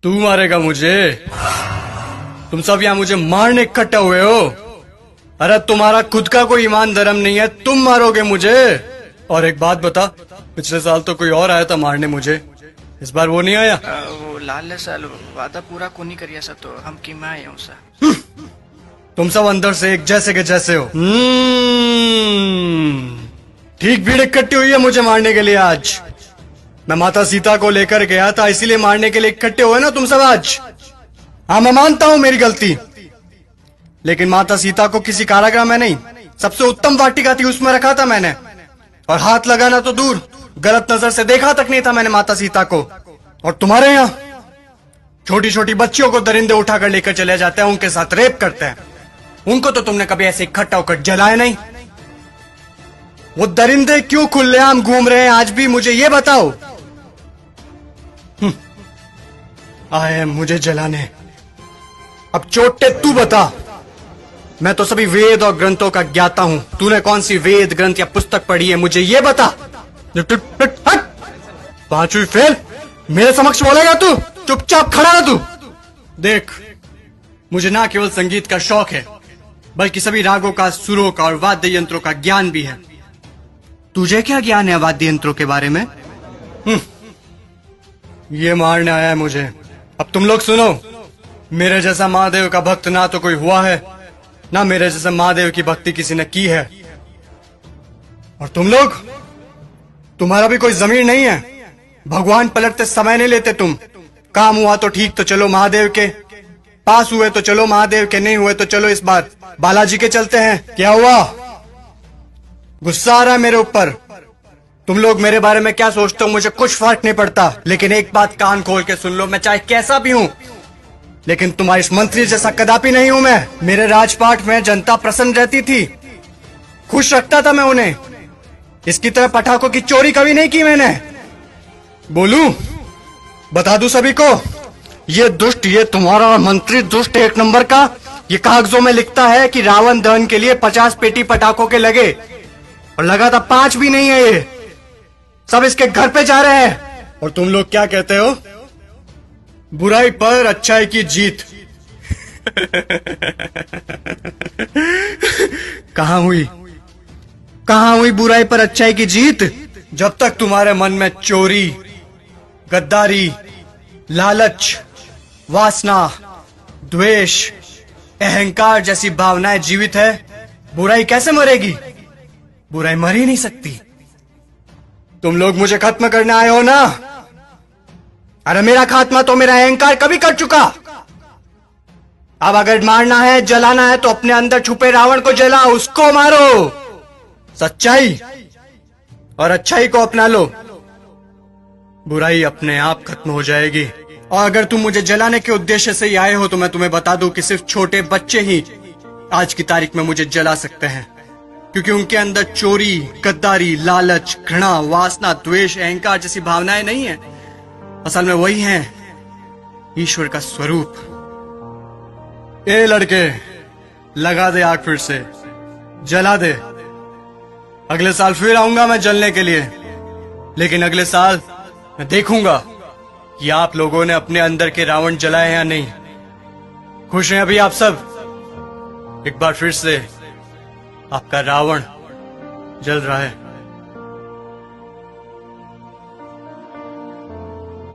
तू मारेगा मुझे? तुम सब यहाँ मुझे मारने इकट्ठे हुए हो? अरे तुम्हारा खुद का कोई ईमान धर्म नहीं है, तुम मारोगे मुझे? और एक बात बता, पिछले साल तो कोई और आया था मारने मुझे, इस बार वो नहीं आया? वो लाल साल वादा पूरा को नहीं करिया सा तो हम की माँ आया सा। तुम सब अंदर से एक जैसे के जैसे हो। ठीक भीड़ इकट्ठी हुई है मुझे मारने के लिए आज। मैं माता सीता को लेकर गया था, इसीलिए मारने के लिए इकट्ठे हुए ना तुम सब आज। हाँ, मैं मानता हूं मेरी गलती, लेकिन माता सीता को किसी कारागृह में नहीं, सबसे उत्तम वाटिका थी उसमें रखा था मैंने। और हाथ लगाना तो दूर, गलत नजर से देखा तक नहीं था मैंने माता सीता को। और तुम्हारे यहाँ छोटी छोटी बच्चियों को दरिंदे उठाकर लेकर चले जाते हैं, उनके साथ रेप करते हैं। उनको तो तुमने कभी ऐसे इकट्ठा होकर जलाया नहीं। वो दरिंदे क्यों खुलेआम घूम रहे हैं आज भी, मुझे ये बताओ। आए हैं मुझे जलाने। अब चोटे तू बता। मैं तो सभी वेद और ग्रंथों का ज्ञाता हूं, तूने कौन सी वेद ग्रंथ या पुस्तक पढ़ी है, मुझे ये बता। पांचवी फेल मेरे समक्ष बोलेगा तू? चुपचाप खड़ा रह तू। देख, मुझे ना केवल संगीत का शौक है, बल्कि सभी रागों का, सुरों का और वाद्य यंत्रों का ज्ञान भी है। तुझे क्या ज्ञान है वाद्य यंत्रों के बारे में? ये मारने आया है मुझे। अब तुम लोग सुनो, मेरे जैसा महादेव का भक्त ना तो कोई हुआ है, ना मेरे जैसा महादेव की भक्ति किसी ने की है। और तुम लोग, तुम्हारा भी कोई जमीर नहीं है। भगवान पलटते समय नहीं लेते तुम। काम हुआ तो ठीक, तो चलो महादेव के पास, हुए तो चलो महादेव के, नहीं हुए तो चलो इस बार बालाजी के चलते हैं। क्या हुआ? गुस्सा आ रहा है मेरे ऊपर? तुम लोग मेरे बारे में क्या सोचते हो मुझे कुछ फर्क नहीं पड़ता, लेकिन एक बात कान खोल के सुन लो, मैं चाहे कैसा भी हूं, लेकिन तुम्हारे इस मंत्री जैसा कदापि नहीं हूं मैं। मेरे राजपाट में जनता प्रसन्न रहती थी, खुश रखता था मैं उन्हें। इसकी तरह पटाखों की चोरी कभी नहीं की मैंने। बोलूं, बता दूं सभी को, ये दुष्ट, ये तुम्हारा मंत्री दुष्ट एक नंबर का, ये कागजों में लिखता है कि रावण दहन के लिए 50 पेटी पटाखों के लगे, और लगा था 5 भी नहीं है, ये सब इसके घर पे जा रहे हैं। और तुम लोग क्या कहते हो? बुराई पर अच्छाई की जीत। कहां हुई, कहां हुई बुराई पर अच्छाई की जीत? जब तक तुम्हारे मन में चोरी, गद्दारी, लालच, वासना, द्वेष, अहंकार जैसी भावनाएं जीवित है, बुराई कैसे मरेगी? बुराई मर ही नहीं सकती। तुम लोग मुझे खत्म करने आए हो ना? अरे मेरा खात्मा तो मेरा अहंकार कभी कर चुका। अब अगर मारना है, जलाना है, तो अपने अंदर छुपे रावण को जलाओ, उसको मारो। सच्चाई और अच्छाई को अपना लो, बुराई अपने आप खत्म हो जाएगी। और अगर तुम मुझे जलाने के उद्देश्य से ही आए हो, तो मैं तुम्हें बता दूं कि सिर्फ छोटे बच्चे ही आज की तारीख में मुझे जला सकते हैं, क्योंकि उनके अंदर चोरी, गद्दारी, लालच, घृणा, वासना, द्वेष, अहंकार जैसी भावनाएं नहीं है। असल में वही हैं ईश्वर का स्वरूप। ए लड़के, लगा दे आग, फिर से जला दे। अगले साल फिर आऊंगा मैं जलने के लिए, लेकिन अगले साल मैं देखूंगा कि आप लोगों ने अपने अंदर के रावण जलाए हैं या नहीं। खुश हैं अभी आप सब? एक बार फिर से आपका रावण जल रहा है।